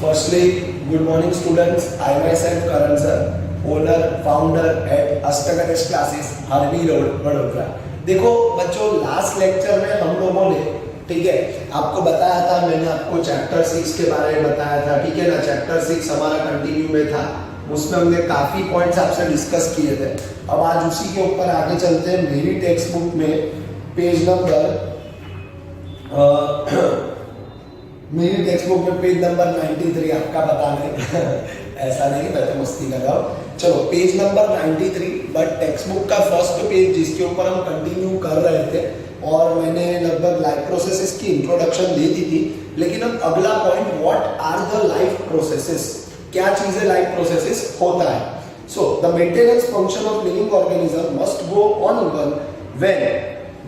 Firstly, good morning students. I myself Karan sir, owner, founder at Astagadesh classes, Harvi Road, Vadodara. देखो बच्चों, last lecture में हम लोगों ने, ठीक है, आपको बताया था, मैंने आपको चैप्टर 6 के बारे में बताया था, ठीक है ना। चैप्टर 6 हमारा कंटिन्यू में था, उसमें हमने काफी पॉइंट्स आपसे डिस्कस किए थे। अब आज उसी के ऊपर आगे चलते हैं। मेरी टेक्स्ट बुक में पेज नंबर मेरी टेक्स्ट बुक में पेज नंबर 93, आपका बता नहीं ऐसा नहीं, मैं तो मस्ती कर रहा हूँ। चलो page number 93, but text book का फर्स्ट पेज जिसके ऊपर हम कंटिन्यू कर रहे थे, और मैंने लगभग लाइफ प्रोसेसेस की इंट्रोडक्शन दे दी थी। लेकिन अब अगला point, what are the life processes, क्या चीजें लाइफ प्रोसेसेस होता है। So the maintenance function of living organism must go on even when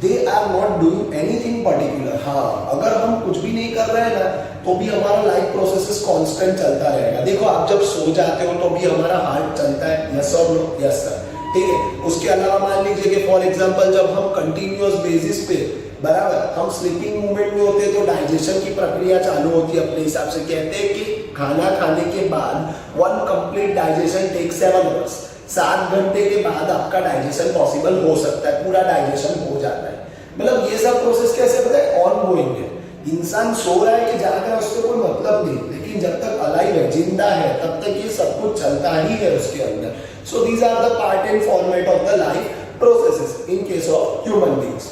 they are not doing anything particular. हाँ, अगर हम कुछ भी नहीं कर रहे हैं ना, तो भी हमारा लाइफ प्रोसेसेस कांस्टेंट चलता रहेगा। देखो, आप जब सो जाते हो तो भी हमारा हार्ट चलता है, यस और नो? यस सर, ठीक है। उसके अलावा मान लीजिए कि फॉर एग्जांपल जब हम कंटिन्यूअस बेसिस पे, बराबर, हम स्लीपिंग मूवमेंट में होते हैं तो डाइजेशन की प्रक्रिया चालू होती है। अपने हिसाब से कहते हैं कि खाना खाने के बाद 1 कंप्लीट डाइजेशन टेक 7 आवर्स, 7 घंटे के बाद आपका डाइजेशन पॉसिबल हो सकता है, पूरा डाइजेशन हो जाता है। मतलब ये सब प्रोसेस कैसे पता है, ऑन गोइंग है। इंसान सो रहा है कि जाग रहा है, उससे कोई मतलब नहीं, लेकिन जब तक अलाइव है, जिंदा है, तब तक ये सब कुछ चलता ही है उसके अंदर। So these are the part and format of the life processes in case of human beings.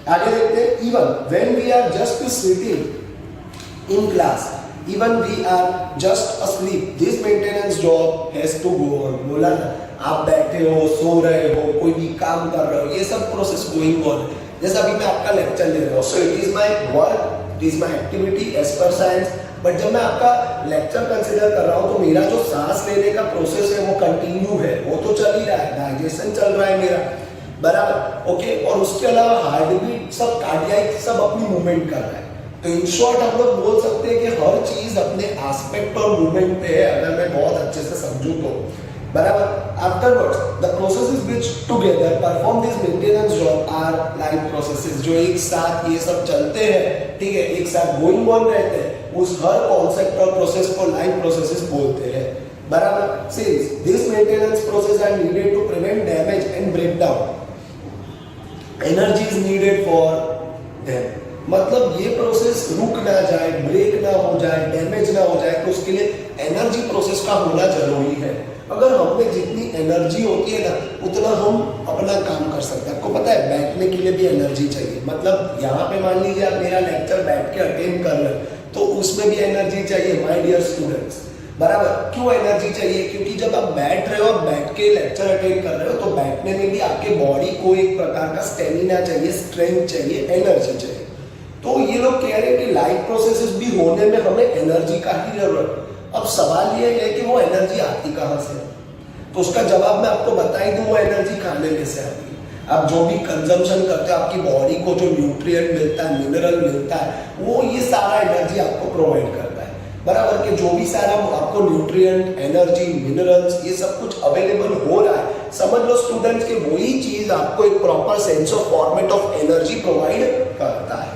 आगे देखते हैं, even when we are just sitting in class, even we are just asleep, this maintenance job has to go on. बोला ना, आप बैठे हो, सो रहे हो, कोई भी काम कर रहे हो, ये सब प्रोसेस गोइंग ऑन है। जैसे अभी मैं आपका लेक्चर ले रहा हूँ, so it is my work, it is my activity as per science. But जब मैं आपका लेक्चर कंसीडर कर रहा हूँ तो मेरा जो सांस लेने का प्रोसेस है वो कंटिन्यू है, वो तो चल ही रहा है, डाइजेशन चल रहा है मेरा, बराबर, ओके। और उसके अलावा हार्ट बीट, सब कार्डियक, सब अपनी मूवमेंट कर रहा है। तो इन शॉर्ट हम लोग बोल सकते हैं कि हर चीज अपने एस्पेक्ट और मूवमेंट पे है, अगर मैं बहुत अच्छे से समझूं तो, बराबर। Afterwards the processes which together perform this maintenance job our life processes, जो एक साथ ये सब चलते हैं, ठीक है, एक साथ गोइंग ऑन रहते हैं, उस हर कॉन्सेप्ट और प्रोसेस को लाइफ प्रोसेसेस बोलते हैं, बराबर। Since this maintenance process are needed to prevent damage and breakdown, energy is needed for them. मतलब ये प्रोसेस रुक ना जाए, ब्रेक ना हो जाए, डैमेज ना हो जाए, तो उसके लिए एनर्जी प्रोसेस का होना जरूरी है। अगर हम में जितनी एनर्जी होती है ना, उतना हम अपना काम कर सकते हैं। आपको पता है, बैठने के लिए भी एनर्जी चाहिए। मतलब यहाँ पे मान लीजिए आप मेरा लेक्चर बैठ के अटेंड कर रहे हैं, तो उसमें भी एनर्जी चाहिए, माय डियर स्टूडेंट्स, बराबर। क्यों एनर्जी चाहिए? क्योंकि जब आप बैठ रहे हो, बैठ के लेक्चर अटेंड कर रहे हो, तो बैठने में भी आपके बॉडी को एक प्रकार का स्टेमिना चाहिए, स्ट्रेंथ चाहिए, एनर्जी चाहिए। तो ये लोग कह रहे हैं कि लाइफ प्रोसेसेस भी होने में हमें एनर्जी का ही जरूरत। अब सवाल ये है कि वो एनर्जी आती कहाँ से? तो उसका जवाब मैं आपको बता ही दूं, वो एनर्जी खाने में से आती है। आप जो भी कंजम्पशन करते हो, आपकी बॉडी को जो न्यूट्रिएंट मिलता है, मिनरल मिलता है, वो ये सारा एनर्जी आपको प्रोवाइड करता है, बराबर। कि जो भी सारा आपको न्यूट्रिएंट, एनर्जी, मिनरल्स, ये सब कुछ अवेलेबल हो रहा है, समझ लो स्टूडेंट्स कि वही चीज आपको एक proper sense of format of energy provide करता है,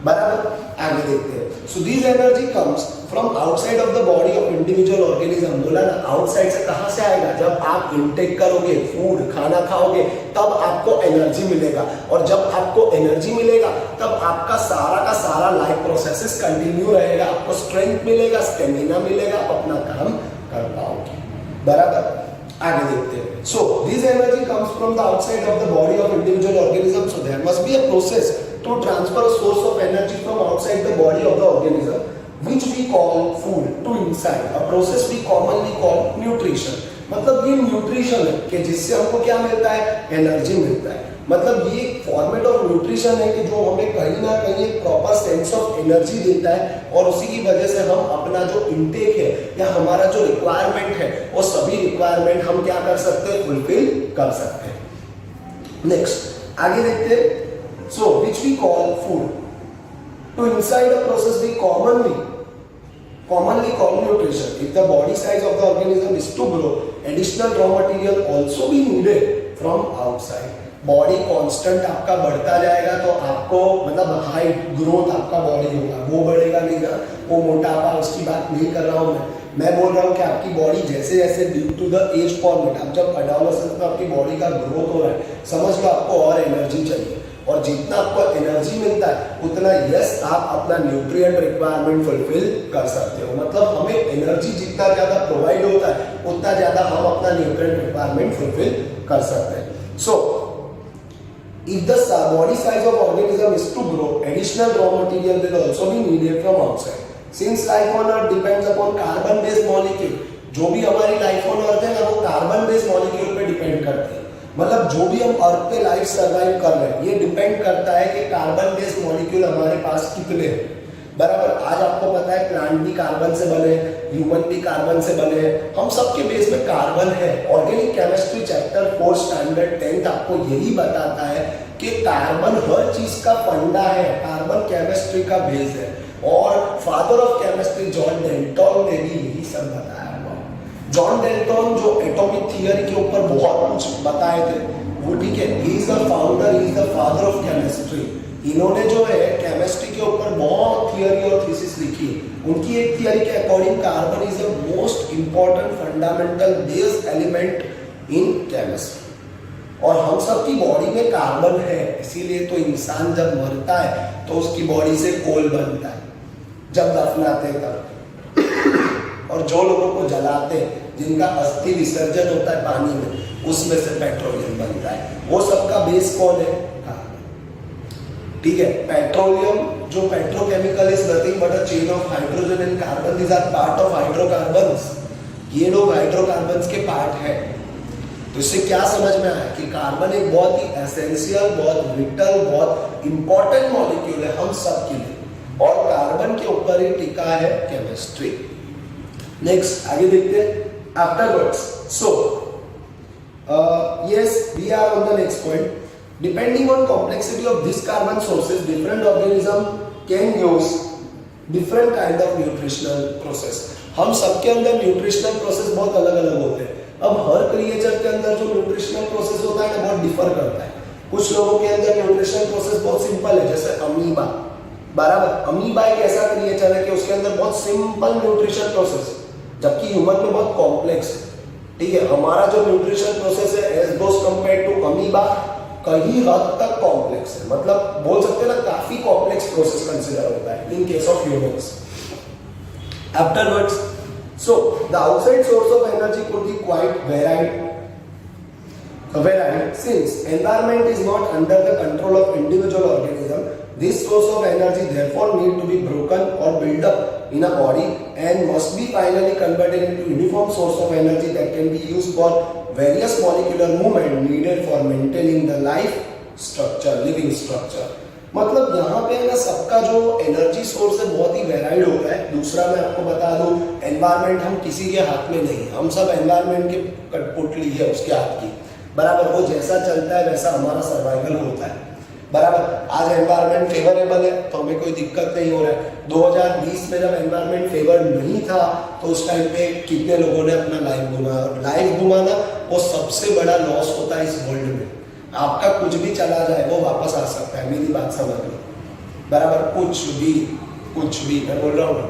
बराबर। आगे देखते हैं। So this energy comes from outside of the body of individual organism. बोला ना, आउटसाइड से कहां से आएगा? जब आप इनटेक करोगे, फूड, खाना खाओगे, तब आपको एनर्जी मिलेगा। और जब आपको एनर्जी मिलेगा, तब आपका सारा का सारा लाइफ प्रोसेसेस कंटिन्यू रहेगा, आपको स्ट्रेंथ मिलेगा, स्टेमिना मिलेगा, आप अपना काम कर पाओगे, बराबर। आगे देखते हैं। So this energy comes from the outside of the body of individual organism, so there must be a process to transfer a source of energy from outside the body of the organism, which we call food, to inside, a process we commonly call nutrition। मतलब ये nutrition है कि जिससे हमको क्या मिलता है? Energy मिलता है। मतलब ये फॉर्मेट ऑफ न्यूट्रिशन है कि जो हमें कहीं ना कहीं एक प्रॉपर सेंस ऑफ एनर्जी देता है, और उसी की वजह से हम अपना जो इंटेक है या हमारा जो रिक्वायरमेंट है, वो सभी रिक्वायरमेंट हम क्या कर सकते हैं? फुलफिल कर सकते हैं। नेक्स्ट आगे देखते हैं। So, which we call food. To inside a process we commonly call nutrition. If the body size of the organism is to grow, additional raw material also be needed from outside. Body constant आपका बढ़ता जाएगा तो आपको मतलब height growth आपका body होगा, वो बढ़ेगा नहीं ना, वो मोटापा उसकी बात नहीं कर रहा हूँ मैं बोल रहा हूँ कि आपकी बॉडी जैसे जैसे due to the age format, अब जब एडोलेसेंस में आपकी बॉडी का ग्रोथ हो रहा है, समझ लो आपको और एनर्जी चाहिए, और जितना आपको एनर्जी मिलता है उतना यस आप अपना न्यूट्रिएंट रिक्वायरमेंट फुलफिल कर सकते हो। मतलब हमें एनर्जी जितना ज्यादा प्रोवाइड होता है उतना ज्यादा हम अपना न्यूट्रिएंट रिक्वायरमेंट फुलफिल कर सकते हैं। सो if the body size of organism is to grow, additional raw material will also be needed from outside. Since life on earth depends upon carbon based molecule, जो भी हमारी लाइफ ऑन अर्थ है ना वो carbon based molecule पे depend करती है। मतलब जो भी हम अर्थ पे लाइफ सर्वाइव कर रहे हैं ये डिपेंड करता है कि कार्बन बेस्ड मॉलिक्यूल हमारे पास कितने हैं। बराबर, आज आपको पता है प्लांट भी कार्बन से बने, ह्यूमन भी कार्बन से बने, हम सबके बेस में कार्बन है। Organic chemistry chapter 4 standard 10th आपको यही बताता है कि कार्बन हर चीज का फंडा है, कार्बन केमिस्ट्री का बेस है। और father of chemistry John Dalton ने भी यही सब बताया हुआ। जॉन डेल्टन जो एटॉमिक थियरी के ऊपर बहुत कुछ बताए थे वो ठीक है, he is the founder, he is the father of chemistry. इन्होंने जो है केमिस्ट्री के ऊपर बहुत थियरी और थीसिस लिखी है। उनकी एक थियरी के according carbon is the most important fundamental base element in chemistry. और हम सब की बॉडी में कार्बन है, इसीलिए तो इंसान जब मरता है तो उसकी बॉडी से कोल बनता है जब दफनाते हैं तब। और जो लोगों को जलाते हैं, जिनका अस्थि विसर्जन होता है पानी में, उसमें से पेट्रोलियम बनता है। वो सबका बेस कौन है? ठीक है, पेट्रोलियम जो petrochemical is nothing but a chain of hydrogen and carbon, these are part of hydrocarbons. ये लोग हाइड्रोकार्बन्स के पार्ट है। तो इससे क्या समझ में आया कि कार्बन एक बहुत ही एसेंशियल, बहुत विटल, बहुत इंपॉर्टेंट मॉलिक्यूल है हम सब के लिए, और कार्बन के ऊपर ही टिका है केमिस्ट्री। नेक्स्ट आगे देखते हैं afterwards. So yes we are on the next point. Depending on complexity of this carbon sources, different organism can use different kind of nutritional process. हम सबके अंदर न्यूट्रिशनल प्रोसेस बहुत अलग अलग होते हैं। अब हर क्रिएचर के अंदर जो न्यूट्रिशनल प्रोसेस होता है ना बहुत डिफर करता है। कुछ लोगों के अंदर न्यूट्रिशनल प्रोसेस बहुत सिंपल है, जैसे अमीबा। बराबर, अमीबा एक ऐसा क्रिएचर है कि उसके अंदर बहुत सिंपल न्यूट्रिशन प्रोसेस, जबकि ह्यूमन में बहुत कॉम्प्लेक्स है। ठीक है, हमारा जो न्यूट्रिशन प्रोसेस है as those compare to amoeba कहीं हद तक कॉम्प्लेक्स है। मतलब बोल सकते हैं ना काफी कॉम्प्लेक्स प्रोसेस कंसीडर होता है इन case of humans. Afterwards, so the outside source of energy could be quite varied since environment is not under the control of individual organism. This source of energy therefore need to be broken or built up in a body and must be finally converted into uniform source of energy that can be used for various molecular movement needed for maintaining the life structure, living structure. मतलब यहाँ पे ना सबका जो energy source है बहुत ही varied होता है। दूसरा मैं आपको बता दूं, एनवायरमेंट हम किसी के हाथ में नहीं, हम सब एनवायरमेंट के कठपुतली है उसके हाथ की। बराबर, वो जैसा चलता है वैसा हमारा सर्वाइवल होता है। बराबर, आज एनवायरमेंट फेवरेबल है तो हमें कोई दिक्कत नहीं हो रहा है। 2020 में जब एनवायरमेंट फेवर नहीं था तो उस टाइम पे कितने लोगों ने अपना लाइफ घुमाया। लाइफ घुमाना वो सबसे बड़ा लॉस होता है इस वर्ल्ड में। आपका कुछ भी चला जाए वो वापस आ सकता है, मेरी बात समझ लो। बराबर, कुछ भी मैं बोल रहा हूँ,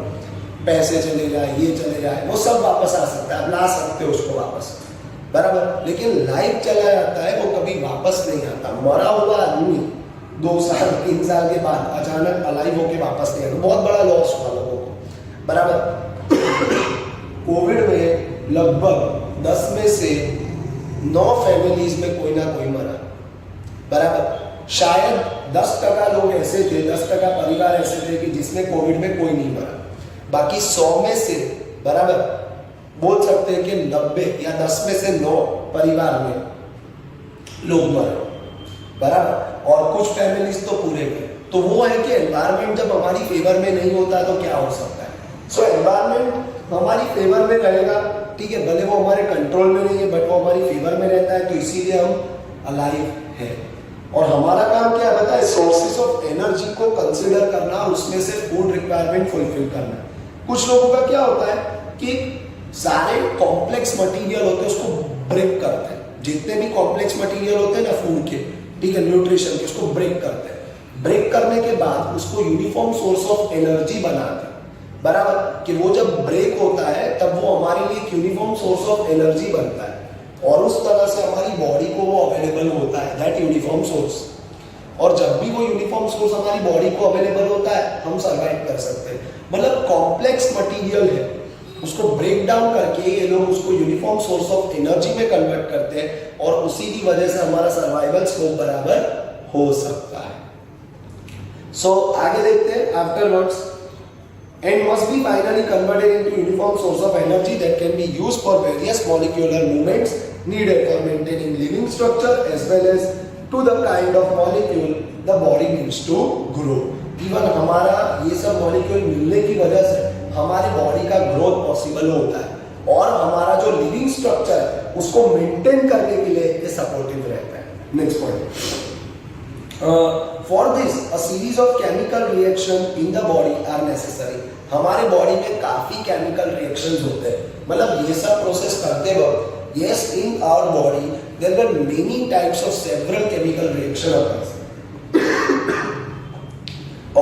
पैसे चले जाए, ये चले जाए, वो सब वापस आ सकता है, आप ला सकते हो उसको वापस। बराबर, लेकिन लाइफ चला जाता है वो कभी वापस नहीं आता। मरा हुआ आदमी 2 साल 3 साल के बाद अचानक अलाइव होके वापस नहीं आता, बहुत बड़ा लॉस हुआ लोगों को। बराबर, कोविड में लगभग 10 में से 9 फैमिलीज में कोई ना कोई मरा। बराबर, शायद 10% लोग ऐसे थे, 10% परिवार ऐसे थे कि जिसमें कोविड में कोई नहीं मरा। बाकी 100 में से बराबर बोल सकते हैं कि 90 या 10 में से 9 परिवार में लोग मरे। बराबर, और कुछ फैमिलीज तो पूरे गए। तो वो है कि एनवायरमेंट जब हमारी फेवर में नहीं होता तो क्या हो सकता है। सो एनवायरमेंट हमारी फेवर में रहेगा, ठीक है, भले वो हमारे कंट्रोल में नहीं है बट वो हमारी फेवर में रहता है, तो इसीलिए हम अलाइव है। और हमारा काम क्या है बताए, सोर्सेस ऑफ एनर्जी को कंसिडर करना और उसमें से फूड रिक्वायरमेंट फुलफिल करना। कुछ लोगों का क्या होता है कि सारे कॉम्प्लेक्स मटेरियल होते हैं उसको ब्रेक करते हैं। जितने भी कॉम्प्लेक्स मटेरियल होते हैं ना फूड के, ठीक है, न्यूट्रिशन की, उसको ब्रेक करते हैं। ब्रेक करने के बाद उसको यूनिफॉर्म सोर्स ऑफ एनर्जी बनाते हैं, बराबर, कि वो जब ब्रेक होता है तब वो हमारे लिए एक यूनिफॉर्म सोर्स ऑफ एनर्जी बनता है और उस तरह से हमारी बॉडी को वो अवेलेबल होता है, दैट यूनिफॉर्म सोर्स। और जब भी वो यूनिफॉर्म सोर्स हमारी बॉडी को अवेलेबल होता है हम सर्वाइव कर सकते हैं। मतलब कॉम्प्लेक्स मटेरियल है, उसको ब्रेक डाउन करके ये लोग उसको यूनिफॉर्म सोर्स ऑफ एनर्जी में कन्वर्ट करते हैं और उसी की वजह से हमारा सर्वाइवल स्कोप बराबर हो सकता है। सो आगे देखते हैं, afterwards and must be finally converted into uniform source of energy that can be used for various molecular movements needed for maintaining living structure as well as to the kind of molecule the body needs to grow. Even हमारा ये सब molecule मिलने की वजह से हमारी body का growth possible होता है और हमारा जो लिविंग स्ट्रक्चर है उसको मेंटेन करने के लिए ये सपोर्टिव रहता है। Next point, for this a series of chemical reaction in the body are necessary. हमारे बॉडी में काफी केमिकल रिएक्शंस होते हैं, मतलब ये सब प्रोसेस करते वक्त yes in our body there were many types of several chemical reaction occurs.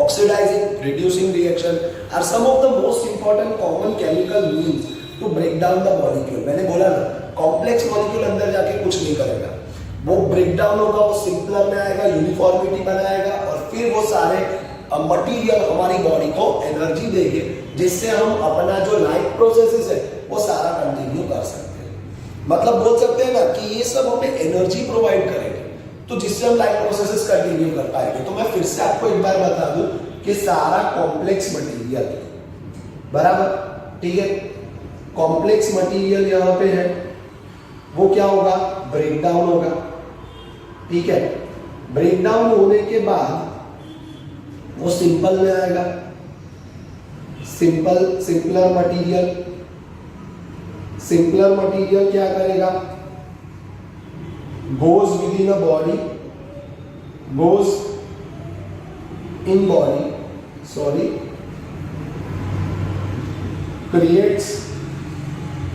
Oxidizing, reducing reaction are some of the most important common chemical means to break down the molecule. मैंने बोला ना, complex molecule अंदर जाके कुछ नहीं करेगा, वो break down होगा, वो सिंपलर में आएगा, यूनिफॉर्मिटी बनाएगा और फिर वो सारे मटेरियल हमारी बॉडी को एनर्जी देंगे जिससे हम अपना जो लाइफ प्रोसेसेस है वो सारा कंटिन्यू कर सकते हैं। मतलब बोल सकते हैं ना कि ये सब हमें एनर्जी प्रोवाइड करेंगे तो जिससे हम लाइफ प्रोसेसेस कंटिन्यू कर पाएंगे। तो मैं फिर से आपको एक बार बता दूं कि सारा कॉम्प्लेक्स मटेरियल, बराबर, ठीक है, कॉम्प्लेक्स मटेरियल यहाँ पे है, वो क्या होगा, ब्रेक डाउन होगा, ठीक है। ब्रेक डाउन होने के बाद वो सिंपल में आएगा, सिंपलर मटेरियल क्या करेगा, goes with in a body, goes in body, creates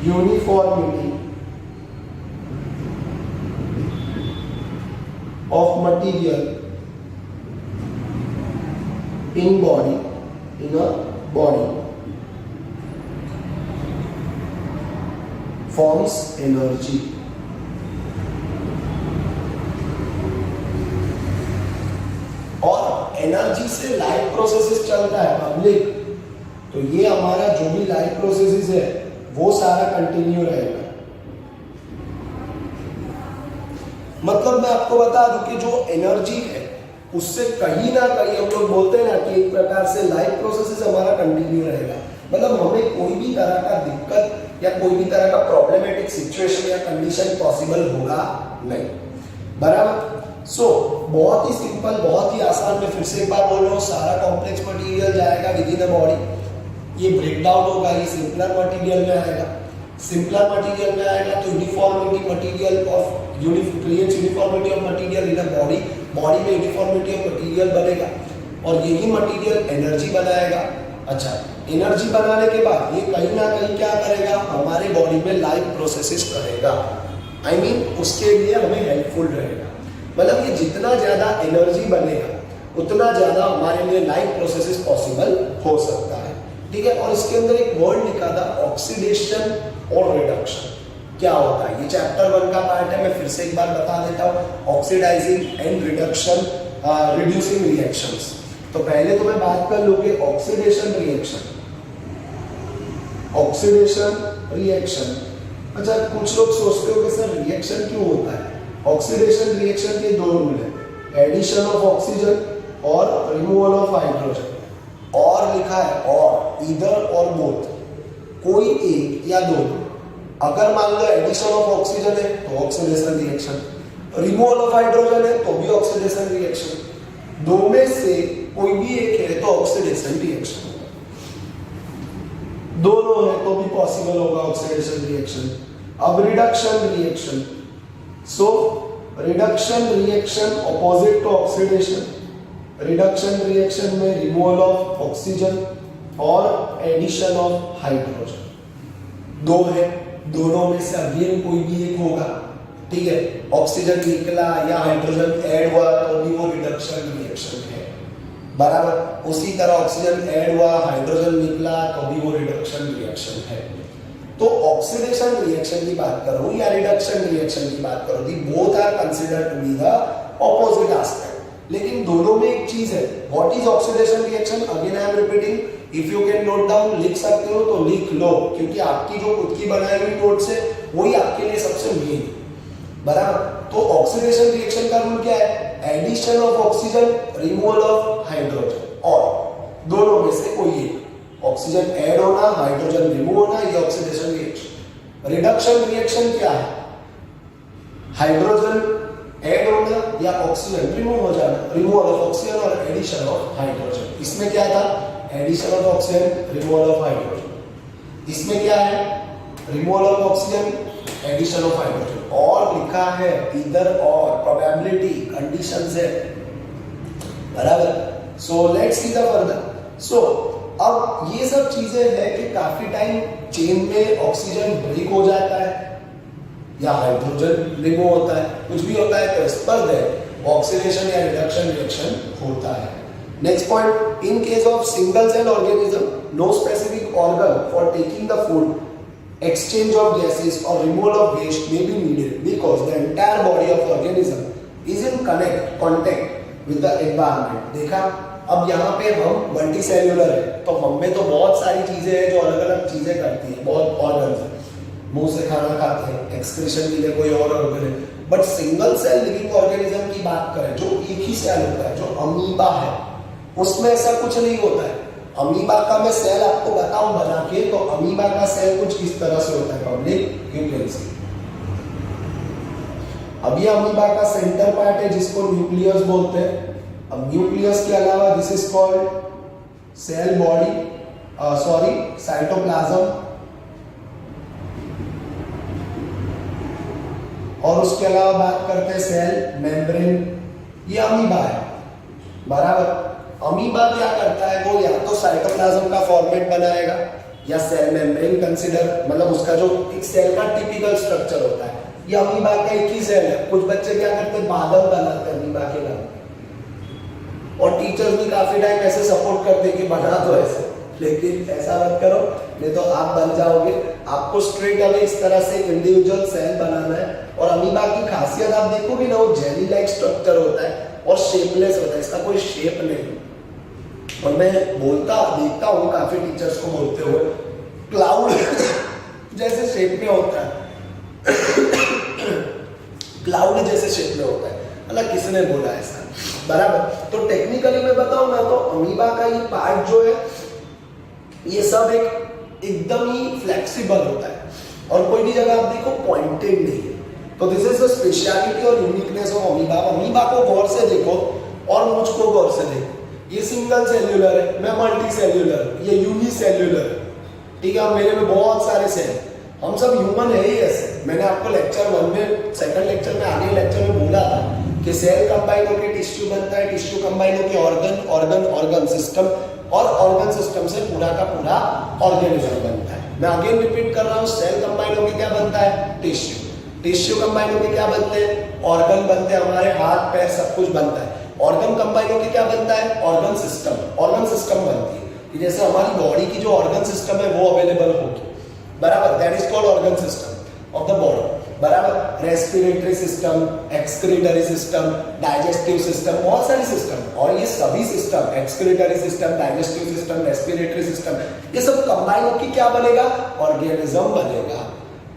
uniformity of material in a body, forms energy. और एनर्जी से लाइफ प्रोसेसेस चल रहा है पब्लिक, तो ये हमारा जो भी लाइफ प्रोसेसेस है वो सारा कंटिन्यू रहेगा। मतलब मैं आपको बता दूं कि जो एनर्जी है उससे कहीं ना कहीं हम लोग बोलते हैं ना कि एक प्रकार से लाइफ प्रोसेसेस हमारा कंटिन्यू रहेगा। मतलब हमें कोई भी तरह का दिक्कत या कोई भी तरह का प्रॉब्लमेटिक सिचुएशन या कंडीशन पॉसिबल होगा नहीं, बराबर। सो बहुत ही सिंपल, बहुत ही आसान, मैं फिर से एक बार बोल रहा हूँ, सारा कॉम्प्लेक्स मटेरियल जाएगा विद इन द बॉडी, ये ब्रेक डाउन होगा, ये सिंपलर मटेरियल में आएगा, सिंपलर मटेरियल में आएगा तो uniformity material of creates uniformity of material in a body, body में यूनिफॉर्मिटी ऑफ मटेरियल बनेगा और यही मटेरियल एनर्जी बनाएगा। अच्छा, एनर्जी बनाने के बाद ये कहीं ना कहीं क्या करेगा, हमारे बॉडी में लाइफ प्रोसेसेस करेगा, I mean, उसके लिए हमें हेल्पफुल रहेगा। मतलब ये जितना ज्यादा एनर्जी बनेगा उतना ज्यादा हमारे लिए लाइफ प्रोसेसेस पॉसिबल हो सकता है, ठीक है। और इसके अंदर एक वर्ड लिखा था ऑक्सीडेशन और रिडक्शन, क्या होता है, ये चैप्टर 1 का पार्ट है, मैं फिर से एक बार बता देता हूँ, oxidising and reduction, reducing reactions. तो पहले तो मैं बात कर लूँ कि ऑक्सीडेशन रिएक्शन। अच्छा, कुछ लोग सोचते हो कि सर रिएक्शन क्यों होता है। ऑक्सीडेशन रिएक्शन के दो रूल है, एडिशन ऑफ ऑक्सीजन और रिमूवल ऑफ हाइड्रोजन। और लिखा है और, ईदर और बोथ, कोई एक या दोनों। अगर मान लो एडिशन ऑफ ऑक्सीजन है तो oxidation reaction, removal of hydrogen है तो भी ऑक्सीडेशन रिएक्शन, दो में से कोई भी एक है तो ऑक्सीडेशन रिएक्शन, दोनों है तो भी पॉसिबल होगा ऑक्सीडेशन रिएक्शन। अब reduction reaction, so reduction reaction opposite to oxidation, reduction reaction में रिमूवल ऑफ ऑक्सीजन और एडिशन ऑफ हाइड्रोजन, दो है, दोनों में से अगेन कोई भी एक होगा, ठीक है, ऑक्सीजन निकला या हाइड्रोजन ऐड हुआ तो भी वो रिडक्शन रिएक्शन है, बराबर। उसी तरह ऑक्सीजन ऐड हुआ, हाइड्रोजन निकला तो भी वो रिडक्शन रिएक्शन है। तो ऑक्सीडेशन रिएक्शन की बात करूं या रिडक्शन रिएक्शन की बात करूं, the both are considered to be the opposite aspect. लेकिन दोनों में एक चीज है, what is oxidation reaction, again I am repeating, if you can note down, लिख सकते हो तो लिख लो, क्योंकि आपकी जो खुद की बनाई हुई नोट्स है वही आपके लिए सबसे मेन, बराबर। तो ऑक्सीडेशन रिएक्शन का रूल क्या है, addition of oxygen, removal of hydrogen, और दोनों में से कोई एक, ऑक्सीजन ऐड होना, हाइड्रोजन रिमूव होना, ये ऑक्सीडेशन रिएक्शन। रिडक्शन रिएक्शन क्या है, हाइड्रोजन ऐड होना या ऑक्सीजन रिमूव हो जाना, रिमूवल ऑफ ऑक्सीजन और एडिशन ऑफ हाइड्रोजन। इसमें क्या था, addition of oxygen, removal of hydrogen. इसमें क्या है, removal of oxygen, addition of hydrogen, और लिखा है इधर और प्रोबेबिलिटी कंडीशंस है, बराबर। So let's see the further. So अब ये सब चीजें हैं कि काफी टाइम चेन में ऑक्सीजन ब्रेक हो जाता है या हाइड्रोजन रिमूव होता है, कुछ भी होता है, तो इस पर ऑक्सीडेशन या रिडक्शन रिएक्शन होता है। Next point, in case of single cell organism, no specific organ for taking the food, exchange of gases or removal of waste may be needed because the entire body of organism is in contact with the environment। देखा, अब यहाँ पे हम multi cellular है, तो हम में तो बहुत सारी चीजें हैं जो अलग अलग चीजें करती हैं, बहुत ऑर्गन्स हैं, मुंह से खाना खाते हैं, एक्सक्रीशन के लिए कोई और ऑर्गन है, but single cell living organism की बात करें जो एक ही सेल होता है, जो अमीबा है, उसमें ऐसा कुछ नहीं होता है। अमीबा का मैं सेल आपको बताऊं बना के, तो अमीबा का सेल कुछ इस तरह से होता है, पब्लिक यू कैन सी। अब ये अमीबा का सेंटर पार्ट है जिसको न्यूक्लियस बोलते हैं। अब न्यूक्लियस के अलावा this is called cell body, sorry cytoplasm, और उसके अलावा बात करते हैं सेल मेम्ब्रेन, ये अमीबा है, बराबर। अमीबा क्या करता है, वो या तो साइटोप्लाज्म का फॉर्मेट बनाएगा या सेल मेम्ब्रेन कंसीडर, मतलब उसका जो एक सेल का टिपिकल स्ट्रक्चर होता है, ये अमीबा का एक ही सेल है। कुछ बच्चे क्या करते हैं, बादल बनाते हैं अमीबा के नाम, और टीचर्स भी काफी टाइम ऐसे सपोर्ट करते हैं कि बना दो ऐसे, लेकिन ऐसा मत करो, नहीं तो आप बन जाओगे। आपको स्ट्रेट अवे इस तरह से इंडिविजुअल सेल बनाना है। और अमीबा की खासियत आप देखोगे ना, वो जेली लाइक स्ट्रक्चर होता है और शेपलेस होता है, इसका कोई शेप नहीं। और मैं देखता हूँ काफी टीचर्स को बोलते हुए क्लाउड जैसे शेप में होता है, क्लाउड जैसे शेप में होता है, मतलब किसने बोला ऐसा, बराबर। तो टेक्निकली मैं बताऊं ना, तो अमीबा का ये पार्ट जो है, ये सब एकदम ही फ्लेक्सिबल होता है, और कोई भी जगह आप देखो पॉइंटेड नहीं है। तो दिस इज द स्पेशलिटी और यूनिकनेस ऑफ अमीबा। अमीबा को गौर से देखो और मुझको गौर से देखो, ये सिंगल सेल्यूलर है, मैं मल्टी सेल्यूलर, ये यूनिसेल्यूलर है, ठीक है। और मेरे में बहुत सारे सेल, हम सब ह्यूमन है ही ऐसे। मैंने आपको लेक्चर 1 में, सेकंड लेक्चर में, आगे लेक्चर में बोला था कि सेल कंबाइन होकर टिश्यू बनता है, टिश्यू कंबाइन होकर ऑर्गन, ऑर्गन सिस्टम, और ऑर्गन सिस्टम से पूरा का पूरा ऑर्गेनिज्म बनता है। मैं अगेन रिपीट कर रहा हूँ, सेल कंबाइन होकर क्या बनता है, टिश्यू, टिश्यू कंबाइन होकर क्या बनते हैं, ऑर्गन बनते हैं, हमारे हाथ पैर सब कुछ बनता है। ऑर्गन कंबाइन होकर क्या बनता है, ऑर्गन सिस्टम बनती है, कि जैसे हमारी बॉडी की जो ऑर्गन सिस्टम है वो अवेलेबल होगी, बराबर, that is called organ system of the body, बराबर। Respiratory system, excretory system, digestive system, बहुत सारे सिस्टम, और ये सभी system, excretory system, digestive system, respiratory system, ये सब कंबाइन होकर क्या बनेगा, ऑर्गेनिज्म बनेगा।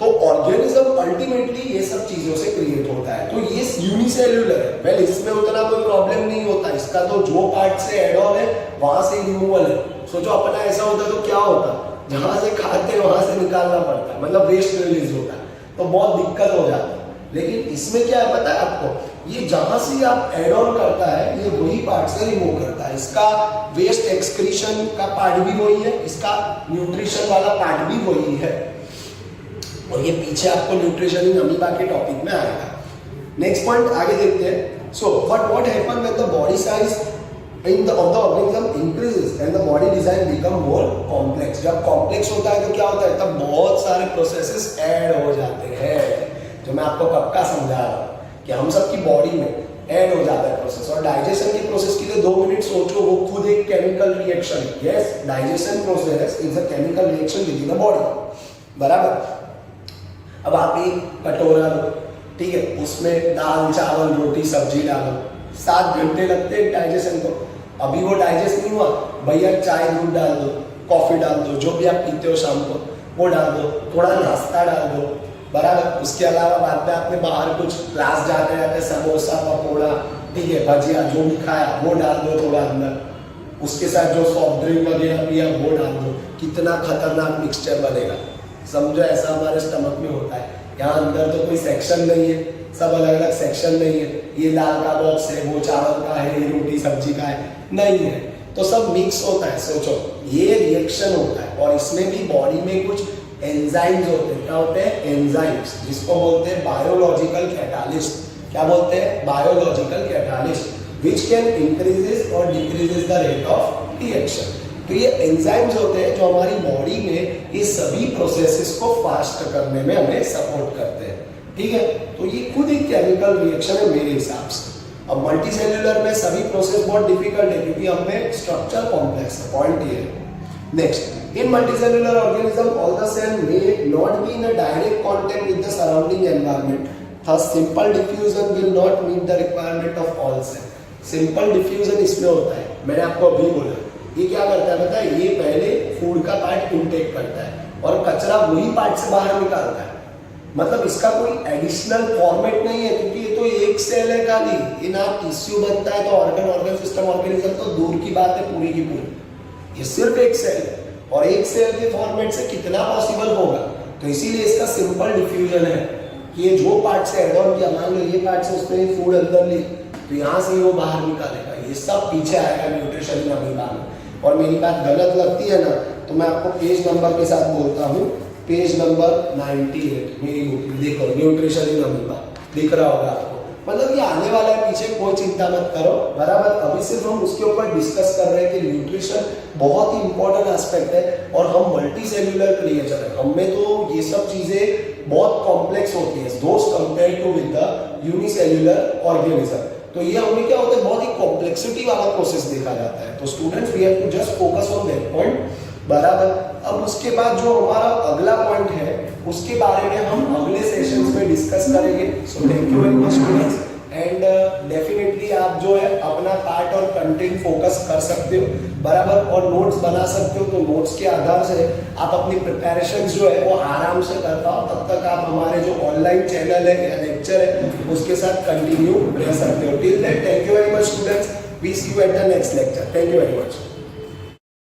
तो ऑर्गेनिज्म अल्टीमेटली ये सब चीजों से क्रिएट होता है। तो ये यूनिसेल्यूलर है, वेल इसमें उतना कोई प्रॉब्लम नहीं होता, इसका तो जो पार्ट से एड ऑन है वहां से रिमूवल है। सोचो अपना ऐसा होता तो क्या होता, जहां से खाते हैं वहां से निकालना पड़ता है, मतलब वेस्ट रिलीज होता है, तो बहुत दिक्कत हो जाती है। लेकिन इसमें क्या है पता है आपको, ये जहां से आप एड ऑन करता है, ये वही पार्ट से रिमूव करता है। इसका वेस्ट एक्सक्रीशन का पार्ट भी वही है, इसका न्यूट्रिशन वाला पार्ट भी वही है, और ये पीछे आपको न्यूट्रिशन इन अमीबा के टॉपिक में आएगा। नेक्स्ट पॉइंट आगे देखते हैं। So what happen when the body size in the of the organism increases and the body design become more complex. जब कॉम्प्लेक्स होता है तो क्या होता है, तब बहुत सारे प्रोसेसेस ऐड हो जाते हैं। जो मैं आपको कब का समझा रहा हूँ कि हम सबकी बॉडी में ऐड हो जाता है प्रोसेस, और डाइजेशन की प्रोसेस के लिए 2 मिनट सोचो, वो खुद एक केमिकल रिएक्शन है। Yes, digestion process is a chemical reaction with in the body, बराबर। अब आप एक कटोरा लो, ठीक है, उसमें दाल चावल रोटी सब्जी डालो, 7 घंटे लगते हैं डाइजेशन को। अभी वो डाइजेस्ट नहीं हुआ, भैया चाय दूध डाल दो, कॉफी डाल दो, जो भी आप पीते हो शाम को वो डाल दो, थोड़ा नाश्ता डाल दो, बराबर। उसके अलावा बाद में आपने बाहर कुछ क्लास जाते जाते समोसा पकौड़ा, ठीक है, भजिया जो भी खाया वो डाल दो थोड़ा अंदर, उसके साथ जो सॉफ्ट ड्रिंक वगैरह पिया वो डाल दो। कितना खतरनाक मिक्सचर बनेगा, समझो। ऐसा हमारे स्टमक में होता है। यहाँ अंदर तो कोई सेक्शन नहीं है, सब अलग अलग सेक्शन नहीं है, ये लाल का बॉक्स है, वो चावल का है, ये रोटी सब्जी का है, नहीं है, तो सब मिक्स होता है। सोचो, ये रिएक्शन होता है, और इसमें भी बॉडी में कुछ एंजाइम्स होते हैं। क्या होते हैं? एंजाइम्स, जिसको बोलते हैं बायोलॉजिकल कैटालिस्ट। क्या बोलते हैं? Biological catalyst, which can increases और decreases the rate of reaction. तो ये एंजाइम्स होते हैं जो हमारी बॉडी में ये सभी प्रोसेसेस को फास्ट करने में हमें सपोर्ट करते हैं, ठीक है। तो ये खुद एक केमिकल रिएक्शन है मेरे हिसाब से। अब मल्टी सेल्यूलर में सभी प्रोसेस बहुत डिफिकल्ट है, क्योंकि हमें स्ट्रक्चर कॉम्प्लेक्स है, पॉइंट ये है। Next, in multicellular organism all the cell may not be in a direct contact with the surrounding environment, thus simple diffusion will not meet the requirement of all cell। Simple diffusion इसमें होता है, मैंने आपको अभी बोला। ये क्या करता है पता है? ये पहले फूड का पार्ट इनटेक करता है और कचरा वही पार्ट से बाहर निकालता है। मतलब इसका कोई एडिशनल फॉर्मेट नहीं है, क्योंकि ये तो एक सेल है खाली। ये ना टिश्यू बनता है तो ऑर्गन सिस्टम ऑर्गेनिज्म तो दूर की बात है, पूरी की पूरी। ये सिर्फ एक सेल है, और एक सेल के फॉर्मेट से कितना पॉसिबल होगा। तो इसीलिए इसका सिंपल डिफ्यूजन है कि ये जो पार्ट से एड ऑन किया, मान लो ये पार्ट से उसने फूड अंदर ली, तो यहाँ से वो बाहर निकालेगा, ये सब पीछे आएगा न्यूट्रिशन अमीबा में। और मेरी बात गलत लगती है ना, तो मैं आपको पेज नंबर के साथ बोलता हूँ, पेज नंबर 98 मेरी बुक में देखो, न्यूट्रिशन इन अमीबा दिख रहा होगा आपको। मतलब ये आने वाला है, पीछे कोई चिंता मत करो, बराबर। अभी सिर्फ हम उसके ऊपर डिस्कस कर रहे हैं कि न्यूट्रिशन बहुत ही इंपॉर्टेंट एस्पेक्ट है, और हम मल्टी सेल्यूलर क्रिएचर है, हमें तो ये सब चीजें बहुत कॉम्प्लेक्स होती है दोस्त compare to with the unicellular organism. तो ये हमें क्या होता है, बहुत ही कॉम्प्लेक्सिटी वाला प्रोसेस देखा जाता है। तो students we have to just focus on that point, बराबर। अब उसके बाद जो हमारा अगला पॉइंट है, उसके बारे में हम अगले सेशंस में डिस्कस करेंगे। So thank you very much students, and definitely आप जो है अपना पार्ट और कंटेंट फोकस कर सकते हो, बराबर, और नोट्स बना सकते हो। तो नोट्स के आधार से आप अपनी प्रिपरेशन जो है वो आराम से कर पाओ। तब तक आप हमारे जो ऑनलाइन चैनल है या लेक्चर है उसके साथ कंटिन्यू रह सकते हो। Till then, thank you very much students, we see you at the next lecture. Thank you very much.